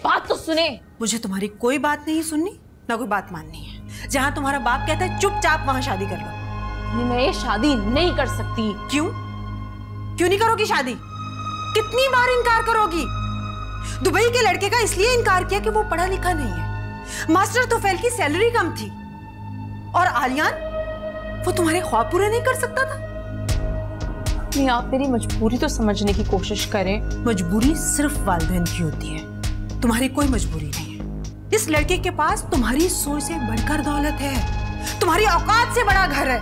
बात तो सुने। मुझे तुम्हारी कोई बात नहीं सुननी, ना कोई बात माननी है। जहाँ तुम्हारा बाप कहता है चुपचाप वहाँ शादी कर लो। मैं ये शादी नहीं कर सकती। क्यों? क्यों नहीं करोगी शादी? कितनी बार इनकार करोगी? दुबई के लड़के का इसलिए इनकार किया कि वो पढ़ा लिखा नहीं है, मास्टर तोफैल की सैलरी कम थी, और आलियान वो तुम्हारे ख्वाब पूरे नहीं कर सकता था। नहीं, आप मेरी मजबूरी तो समझने की कोशिश करें। मजबूरी सिर्फ वालिदैन की होती है, तुम्हारी कोई मजबूरी नहीं है। इस लड़के के पास तुम्हारी सोच से बढ़कर दौलत है, तुम्हारी औकात से बड़ा घर है।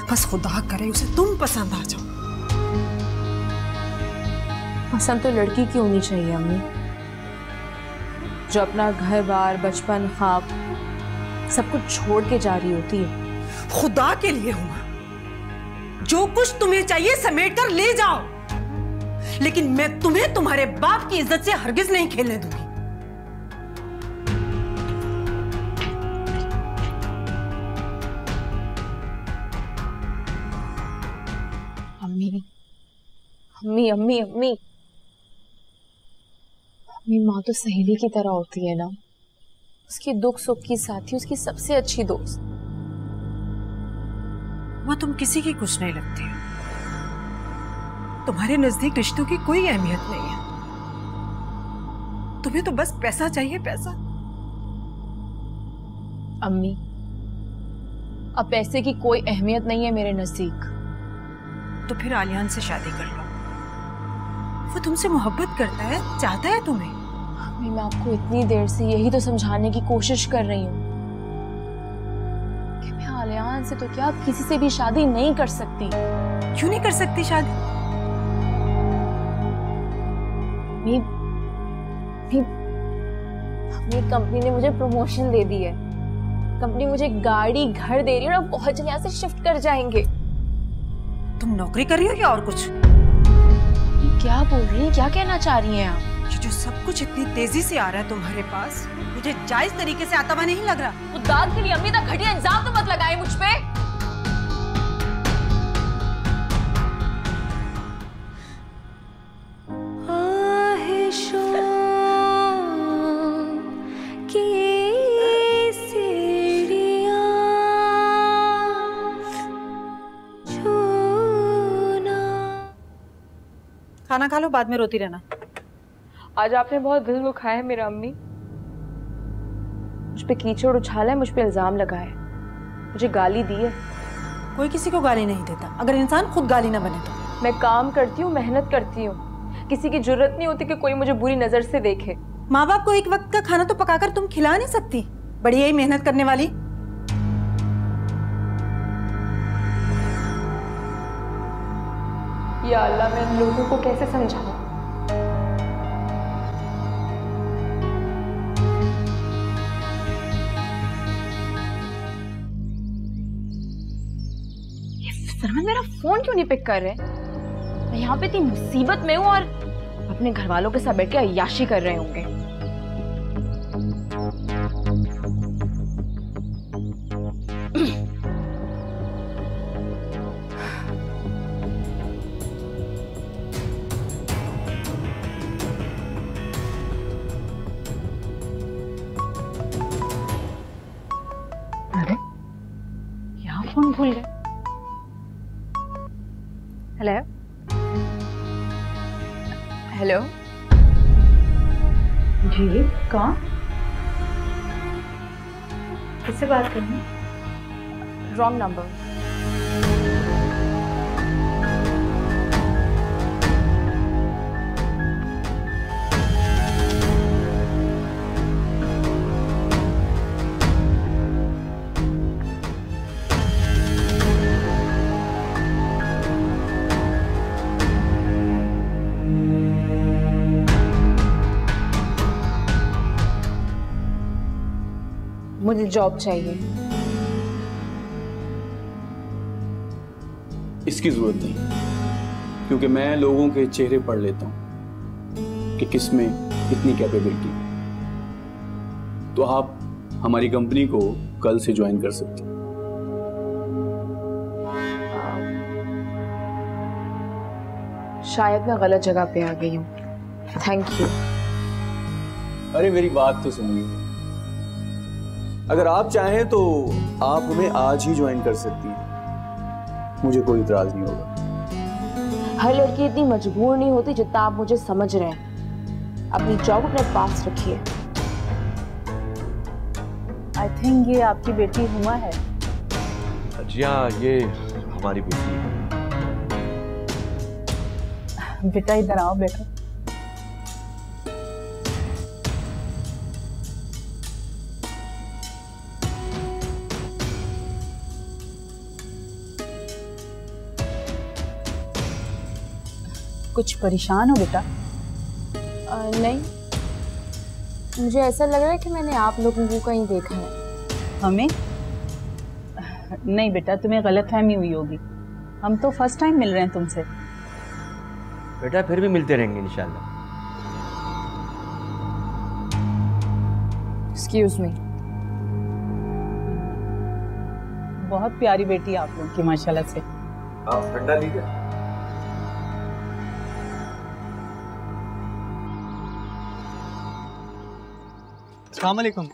बस खुदा करे उसे तुम पसंद आ जाओ। पसंद तो लड़की की होनी चाहिए अम्मी, जो अपना घर बार बचपन ख्वाब सब कुछ छोड़ के जा रही होती है। खुदा के लिए हुआ, जो कुछ तुम्हें चाहिए समेट कर ले जाओ, लेकिन मैं तुम्हें तुम्हारे बाप की इज्जत से हरगिज नहीं खेलने दूंगी। अम्मी अम्मी अम्मी अम्मी अम्मी, माँ तो सहेली की तरह होती है ना, उसकी दुख सुख की साथी, उसकी सबसे अच्छी दोस्त। माँ तुम किसी की कुछ नहीं लगती, तुम्हारे नजदीक रिश्तों की कोई अहमियत नहीं है। तुम्हें तो बस पैसा चाहिए, पैसा। अम्मी, अब पैसे की कोई अहमियत नहीं है मेरे नजदीक। तो फिर आलियान से शादी कर लो, वो तुमसे मोहब्बत करता है, चाहता है तुम्हें। अम्मी, मैं आपको इतनी देर से यही तो समझाने की कोशिश कर रही हूँ कि मैं आलियान से तो क्या किसी से भी शादी नहीं कर सकती। क्यों नहीं कर सकती शादी? अपनी कंपनी ने मुझे प्रमोशन दे दी है, कंपनी मुझे गाड़ी घर दे रही है और बहुत जल्द यहाँ से शिफ्ट कर जाएंगे। तुम नौकरी कर रही हो या और कुछ? क्या बोल रही हैं, क्या कहना चाह रही हैं आप? ये जो सब कुछ इतनी तेजी से आ रहा है तुम्हारे पास, मुझे जायज तरीके से आता हुआ नहीं लग रहा। तो दाद के लिए अम्मी तक घटिया इंजाम तो मत लगाए मुझ पे। खाना खा लो, बाद में रोती रहना। आज आपने बहुत दिल दुखाया है मेरा अम्मी, मुझ पे कीचड़ उछाला है, मुझ पे इल्जाम लगाया है, मुझे गाली दी है। कोई किसी को गाली नहीं देता, अगर इंसान खुद गाली ना बने तो। मैं काम करती हूँ, मेहनत करती हूँ, किसी की जरूरत नहीं होती कि कोई मुझे बुरी नजर से देखे। माँ बाप को एक वक्त का खाना तो पकाकर तुम खिला नहीं सकती? बड़ी यही मेहनत करने वाली। या अल्लाह, मैं इन लोगों को कैसे समझाऊं? सरमन मेरा फोन क्यों नहीं पिक कर रहे? मैं यहाँ पे इतनी मुसीबत में हूँ और अपने घर वालों के साथ बैठ के अय्याशी कर रहे होंगे। अरे यहाँ फोन भूल गए। हेलो हेलो, जी कौन? किससे बात करनी? Wrong number. मुझे जॉब चाहिए। इसकी जरूरत नहीं, क्योंकि मैं लोगों के चेहरे पढ़ लेता हूं कि किस में कितनी कैपेबिलिटी। तो आप हमारी कंपनी को कल से ज्वाइन कर सकते हैं। शायद मैं गलत जगह पे आ गई हूँ। Thank you. अरे मेरी बात तो सुनिए, अगर आप चाहें तो आप हमें आज ही ज्वाइन कर सकती हैं, मुझे कोई इतराज नहीं होगा। हर लड़की इतनी मजबूर नहीं होती जितना आप मुझे समझ रहे हैं। अपनी जॉब अपने पास रखिए। आई थिंक ये आपकी बेटी हुमा है। जी हाँ, ये हमारी बेटी है। बेटा इधर आओ बेटा। कुछ परेशान हो बेटा? नहीं, मुझे ऐसा लग रहा है कि मैंने आप लोगों को कहीं देखा है। हमें? नहीं बेटा, तुम्हें गलतफहमी हुई होगी। हम तो फर्स्ट टाइम मिल रहे हैं तुमसे। बेटा फिर भी मिलते रहेंगे इंशाल्लाह। Excuse me. बहुत प्यारी बेटी है आप लोगों की माशाल्लाह से। आप ठंडा लीजिए। अस्सलाम वालेकुम।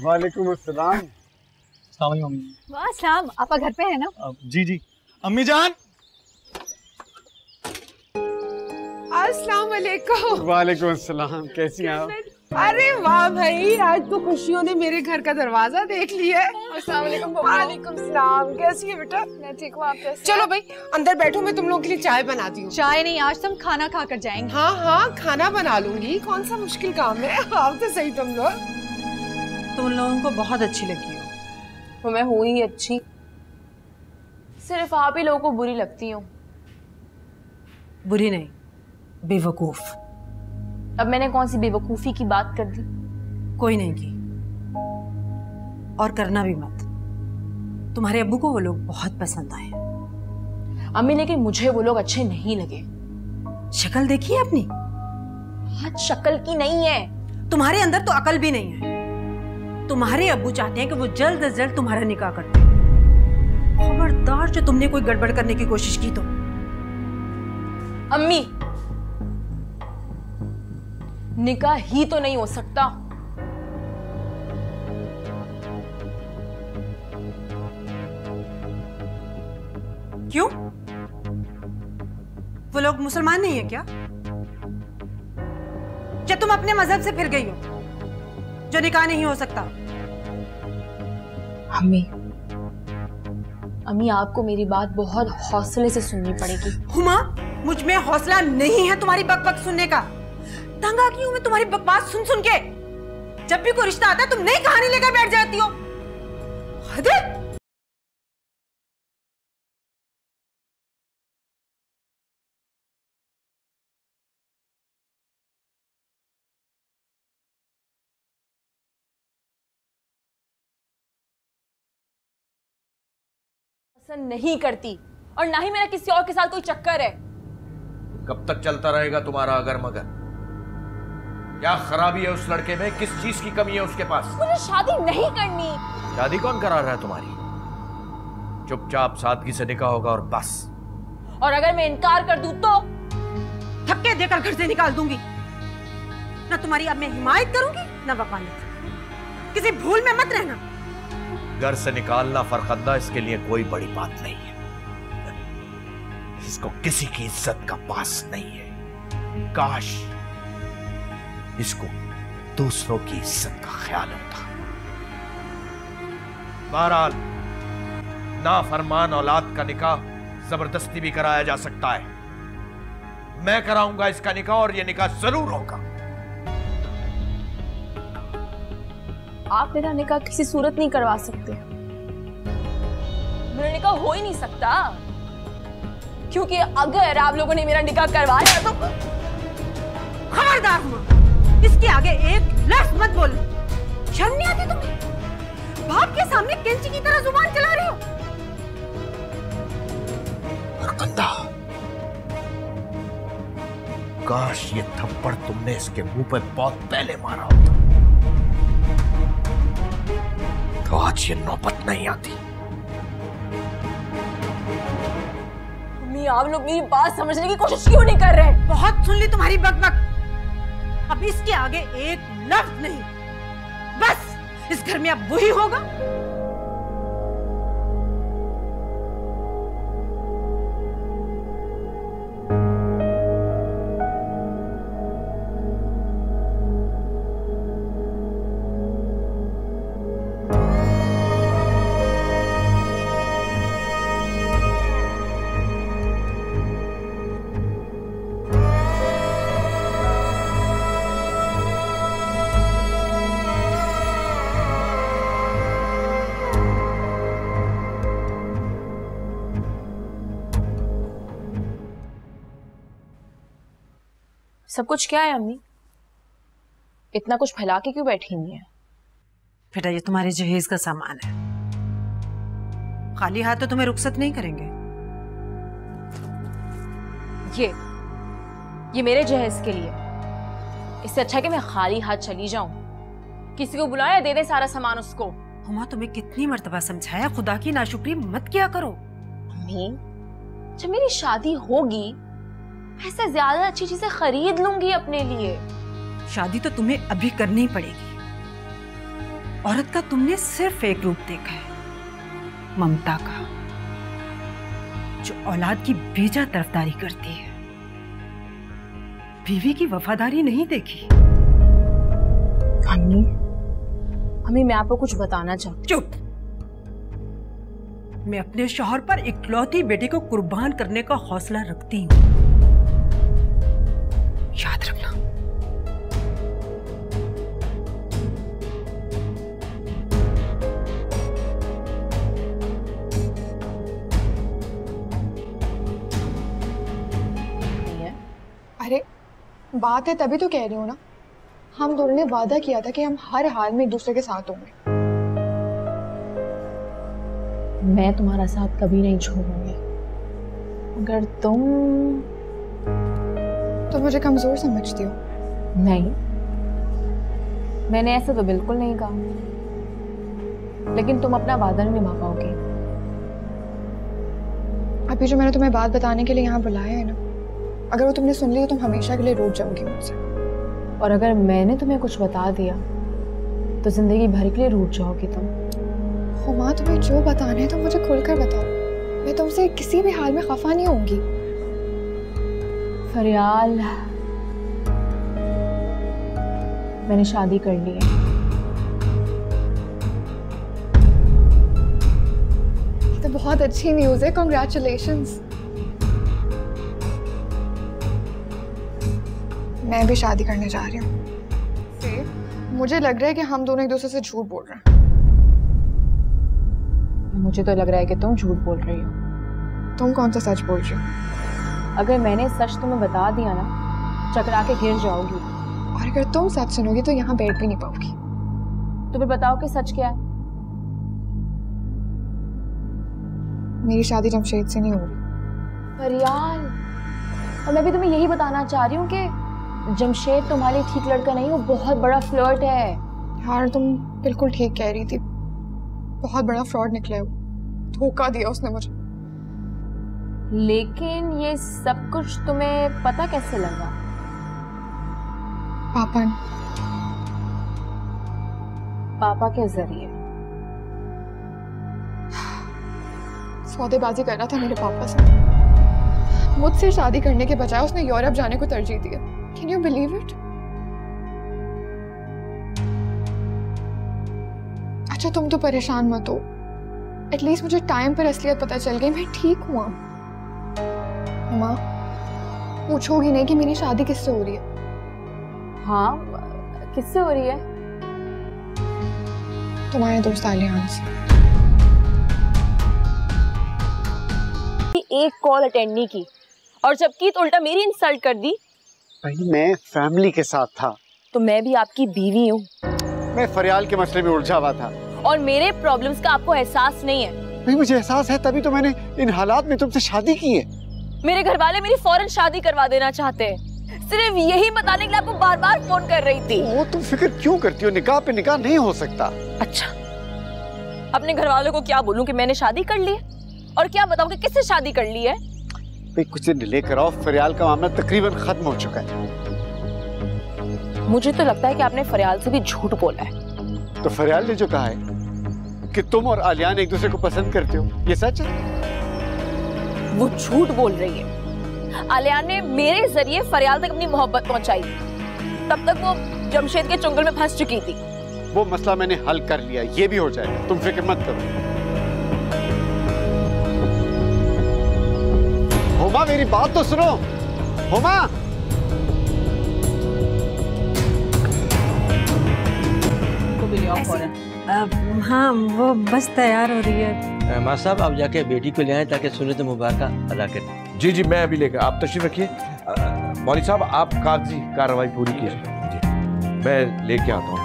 वालेकुम अस्सलाम। अस्सलाम वालेकुम अम्मी। वाह सलाम, आपा घर पे है ना? जी जी अम्मी जान। अस्सलाम वालेकुम। वालेकुम अस्सलाम, कैसी हैं आप? अरे वाह भाई, आज तो खुशियों ने मेरे घर का दरवाजा देख लिया है। अस्सलाम वालेकुम। वालेकुम सलाम। कैसी है बेटा? मैं ठीक हूँ, आप कैसे? चलो भाई अंदर बैठो, मैं तुम लोगों के लिए चाय बनाती हूँ। चाय नहीं, आज तुम खाना खा कर जाएंगे। हाँ हाँ, खाना बना लूंगी, कौन सा मुश्किल काम है। आप तो सही तुम लोग। तुम लोगों को बहुत अच्छी लगी हो। तो मैं हूँ ही अच्छी, सिर्फ आप ही लोगों को बुरी लगती हूँ। बुरी नहीं, बेवकूफ। अब मैंने कौन सी बेवकूफी की बात कर दी? कोई नहीं की, और करना भी मत। तुम्हारे अब्बू को वो लोग बहुत पसंद आए। अम्मी, लेकिन मुझे वो लोग अच्छे नहीं लगे। शक्ल देखी है अपनी? हाथ शक्ल की नहीं है। तुम्हारे अंदर तो अकल भी नहीं है। तुम्हारे अब्बू चाहते हैं कि वो जल्द से जल्द तुम्हारा निकाह कर दे। खबरदार जो तुमने कोई गड़बड़ करने की कोशिश की तो। अम्मी, निकाह ही तो नहीं हो सकता। क्यों? वो लोग मुसलमान नहीं है क्या? क्या तुम अपने मजहब से फिर गई हो जो निकाह नहीं हो सकता? अम्मी, आपको मेरी बात बहुत हौसले से सुननी पड़ेगी। हुमा, मुझ में हौसला नहीं है तुम्हारी बकबक सुनने का। तंग आ गई हूं मैं तुम्हारी बकवास सुन सुन के। जब भी कोई रिश्ता आता है तुम नई कहानी लेकर बैठ जाती हो। हद है। पसंद नहीं करती, और ना ही मेरा किसी और के साथ कोई चक्कर है। कब तक चलता रहेगा तुम्हारा अगर मगर? क्या खराबी है उस लड़के में? किस चीज की कमी है उसके पास? मुझे शादी नहीं करनी। शादी कौन करा रहा है तुम्हारी? चुपचाप सादगी से निकाह होगा और बस। और अगर मैं इनकार कर दूं तो? धक्के देकर घर से निकाल दूंगी। ना तुम्हारी अब मैं हिमायत करूंगी ना वकालत। किसी भूल में मत रहना। घर से निकालना फरखंदा, इसके लिए कोई बड़ी बात नहीं है। इसको किसी की इज्जत का पास नहीं है। काश इसको दूसरों की इज्जत का ख्याल होता। बहरहाल, नाफरमान औलाद का निकाह जबरदस्ती भी कराया जा सकता है। मैं कराऊंगा इसका निकाह, और यह निकाह जरूर होगा। आप मेरा निकाह किसी सूरत नहीं करवा सकते। मेरा निकाह हो ही नहीं सकता, क्योंकि अगर आप लोगों ने मेरा निकाह करवाया तो। खबरदार हुआ, इसके आगे एक लफ्ज मत बोल। शर्म नहीं आती तुम्हें? बाप के सामने कैंची की तरह जुबान चला रही हो। फरखंदा, काश ये थप्पड़ तुमने इसके मुंह पे बहुत पहले मारा होता, तो आज ये नौबत नहीं आती। आप लोग मेरी बात समझने की कोशिश क्यों नहीं कर रहे? बहुत सुन ली तुम्हारी बकबक। अब इसके आगे एक लफ्ज नहीं। बस इस घर में अब वही होगा। सब कुछ क्या है अम्मी? इतना कुछ फैला के क्यों बैठी हुई है? बेटा ये तुम्हारे जहेज का सामान है, खाली हाथ तो तुम्हें रुखसत नहीं करेंगे। ये मेरे जहेज के लिए। इससे अच्छा है कि मैं खाली हाथ चली जाऊं। किसी को बुलाया, दे दे सारा सामान उसको। हुमा तुम्हें कितनी मर्तबा समझाया, खुदा की नाशुक्री मत किया करो। अम्मी जब मेरी शादी होगी ऐसे ज्यादा अच्छी चीजें खरीद लूंगी अपने लिए। शादी तो तुम्हें अभी करनी पड़ेगी। औरत का तुमने सिर्फ एक रूप देखा है, ममता का, जो औलाद की बेजा तरफदारी करती है। बीवी की वफादारी नहीं देखी। अम्मी मैं आपको कुछ बताना चाहती। चुप। मैं अपने शौहर पर इकलौती बेटे को कुर्बान करने का हौसला रखती हूँ, याद रखना। अरे बात है तभी तो कह रही हूँ ना, हम दोनों ने वादा किया था कि हम हर हाल में एक दूसरे के साथ होंगे। मैं तुम्हारा साथ कभी नहीं छोड़ूंगी। अगर तुम तो मुझे कमजोर समझती हो? नहीं, मैंने ऐसा तो बिल्कुल नहीं कहा, लेकिन तुम अपना वादा नहीं निभा पाओगे। अभी जो मैंने तुम्हें बात बताने के लिए यहाँ बुलाया है ना, अगर वो तुमने सुन ली तो तुम हमेशा के लिए रूठ जाओगी मुझसे। और अगर मैंने तुम्हें कुछ बता दिया तो जिंदगी भर के लिए रूठ जाओगी तुम। हुमा तुम्हें जो बताना है तो मुझे खुलकर बताओ, मैं तुमसे किसी भी हाल में खफा नहीं होंगी। फरियाल, मैंने शादी कर ली है। तो बहुत अच्छी न्यूज़ है, कांग्रेचुलेशंस। मैं भी शादी करने जा रही हूँ। मुझे लग रहा है कि हम दोनों एक दूसरे से झूठ बोल रहे हैं। मुझे तो लग रहा है कि तुम झूठ बोल रही हो। तुम कौन सा सच बोल रही हो? अगर मैंने सच तुम्हें बता दिया ना, चकरा के गिर जाओगी। और अगर तुम सच सुनोगी तो यहाँ बैठ भी नहीं पाओगी। तो फिर बताओ कि सच क्या है? मेरी शादी जमशेद से नहीं हो रही। फरियाल, और मैं भी तुम्हें यही बताना चाह रही हूँ कि जमशेद तुम्हारे लिए ठीक लड़का नहीं, वो बहुत बड़ा फ्लर्ट है। यार तुम बिल्कुल ठीक कह रही थी, बहुत बड़ा फ्रॉड निकला है वो, धोखा दिया उसने मुझे। लेकिन ये सब कुछ तुम्हें पता कैसे लगा? पापा के जरिए। सौदेबाजी करना था मेरे पापा से। मुझसे शादी करने के बजाय उसने यूरोप जाने को तरजीह दिया। Can you believe it? अच्छा तुम तो परेशान मत हो, एटलीस्ट मुझे टाइम पर असलियत पता चल गई, मैं ठीक हुआ। माँ पूछोगी नहीं कि मेरी शादी किससे हो रही है? हाँ, किससे हो रही है? तुम्हारे दोस्त आलियान से। एक कॉल अटेंड नहीं की और जब की तो उल्टा मेरी इंसल्ट कर दी। भाई मैं फैमिली के साथ था। तो मैं भी आपकी बीवी हूँ। मैं फरियाल के मसले में उलझा हुआ था और मेरे प्रॉब्लम्स का आपको एहसास नहीं है। भाई मुझे एहसास है, तभी तो मैंने इन हालात में तुमसे शादी की है। मेरे घर वाले मेरी फौरन शादी करवा देना चाहते हैं, सिर्फ यही बताने के लिए आपको बार बार फोन कर रही थी। वो तुम फिक्र क्यों करती हो? निकाह पे निकाह नहीं हो सकता। अच्छा, अपने घर वालों को क्या बोलूं कि मैंने शादी कर ली है, और क्या बताऊं कि किससे शादी कर ली है? भाई कुछ दिन डिले कराओ, फरियाल का मामला तकरीबन खत्म हो चुका है। मुझे तो लगता है कि आपने फरियाल से भी झूठ बोला है। तो फरियाल ने जो कहा है कि तुम और आलियान एक दूसरे को पसंद करते हो, ये सच है? वो झूठ बोल रही है। आलियान ने मेरे जरिए फरियाल तक अपनी मोहब्बत पहुंचाई, तब तक वो जमशेद के चुंगल में फंस चुकी थी। वो मसला मैंने हल कर लिया, ये भी हो जाएगा, तुम फिक्र मत करो। हुमा मेरी बात तो सुनो। हुमा, हाँ वो बस तैयार हो रही है। माँ साहब आप जाके बेटी को ले आए ताकि सुन्नत मुबारक अदा करें। जी जी मैं अभी लेकर, आप तशरीफ रखिए। मौलवी साहब आप कागजी कार्रवाई पूरी कीजिए, मैं लेके आता हूँ।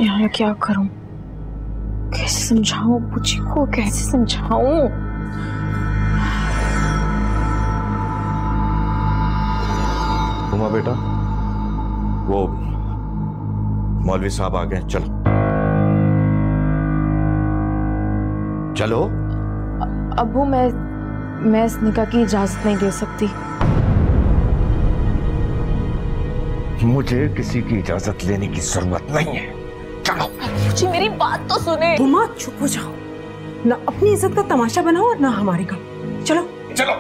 यार क्या करूं, कैसे समझाऊं पूछी को, कैसे समझाऊं? हुमा बेटा, वो मौलवी साहब आ गए, चलो चलो। अब्बू मैं इस निकाह की इजाजत नहीं दे सकती। मुझे किसी की इजाजत लेने की जरूरत नहीं है, चलो। जी मेरी बात तो सुने। हुमा चुप हो जाओ, ना अपनी इज्जत का तमाशा बनाओ और ना हमारी का। चलो चलो,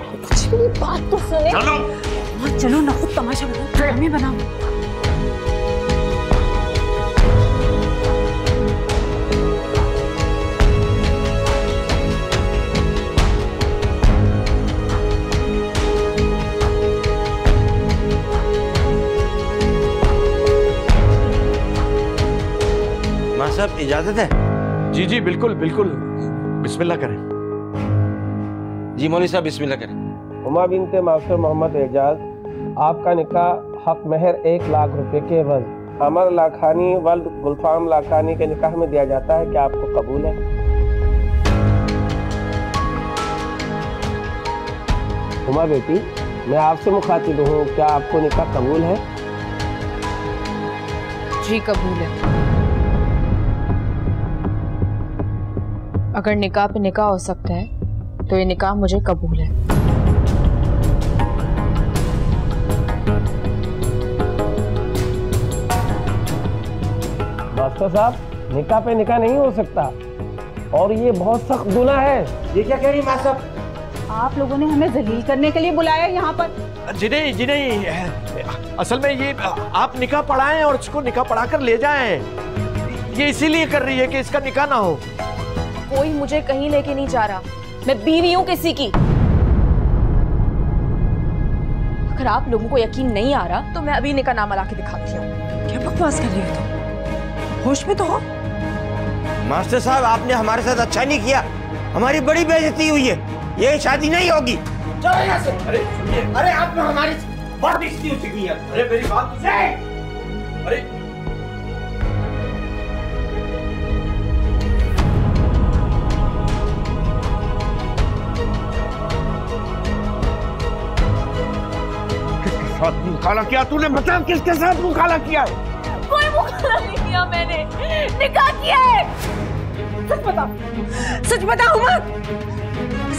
मेरी बात तो सुने। चलो चलो, ना खुद तमाशा बनाओ, हमें बनाओ। माँ साहब इजाजत है? जी जी बिल्कुल बिल्कुल, बिस्मिल्लाह करें। जी मौलवी साहब बिस्मिल्लाह करें। हुमा बिनते मास्टर मोहम्मद एजाज, आपका निकाह हक महर 1 लाख रुपए के एवज अमर लाखानी वल्द गुलफाम लाखानी के निकाह में दिया जाता है। क्या आपको कबूल है? हुमा बेटी, मैं आपसे मुखातिब हूँ, क्या आपको निकाह कबूल है? जी कबूल है। अगर निकाह पे निकाह हो सकता है तो ये निकाह मुझे कबूल है। मास्टर साहब, निकाह पे निकाह नहीं हो सकता और ये बहुत सख्त गुनाह है। ये क्या कह रही माँ साहब? आप लोगों ने हमें जलील करने के लिए बुलाया यहाँ पर? जी नहीं, असल में ये आप निकाह पढ़ाएं और इसको निकाह पढ़ा कर ले जाएं। ये इसीलिए कर रही है कि इसका निकाह ना हो। कोई मुझे कहीं लेके नहीं जा रहा, मैं बीवी हूं किसी की। अगर आप लोगों को यकीन नहीं आ रहा तो मैं अभी निकाहनामा ला के दिखाती हूँ। क्या बकवास कर रही हो तुम? होश में तो हो। मास्टर साहब आपने हमारे साथ अच्छा नहीं किया, हमारी बड़ी बेइज्जती हुई है, ये शादी नहीं होगी। चलो यहाँ से। अरे सुनिए, अरे आपने हमारी बहुत बेइज्जती हो चुकी है। अरे मेरी बात सुनिए। अरे मुखाला किया तूने? बता किसके साथ मुखाला किया है? कोई मुखाला नहीं किया मैंने, निकाह किया है। सच बता, सच बता हुमा,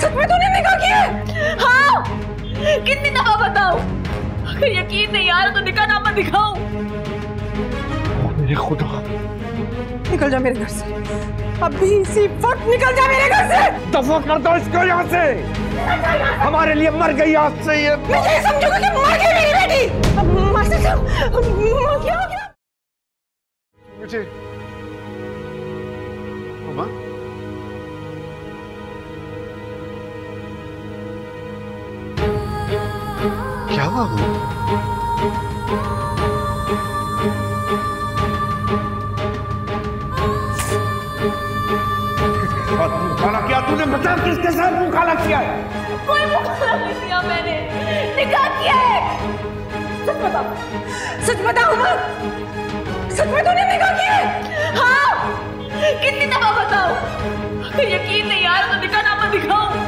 सच में तूने निकाह किया है? हाँ, कितनी दफा बताऊं? अगर यकीन नहीं आ रहा तो निकाहनामा दिखाऊं। मेरे खुदा, निकल जा मेरे घर से, अभी इसी वक्त निकल जा मेरे घर से। दफा कर दो इसको यहाँ से। हमारे लिए मर गई आज से ये। मैं ये समझूंगा कि मर गई मेरी बेटी। मास्टर साहब, क्या हो गया? मुझे हुमा, क्या हुआ? मुखाला किया तूने? बता किसके साथ मुखाला किया है? कोई मुखाला नहीं किया मैंने, निकाह किया है। सच बता, सच बता हुमा, सच में तूने निकाह किया है? हाँ, कितनी दफा बताऊं? अगर यकीन नहीं आ रहा तो निकाहनामा दिखाऊं।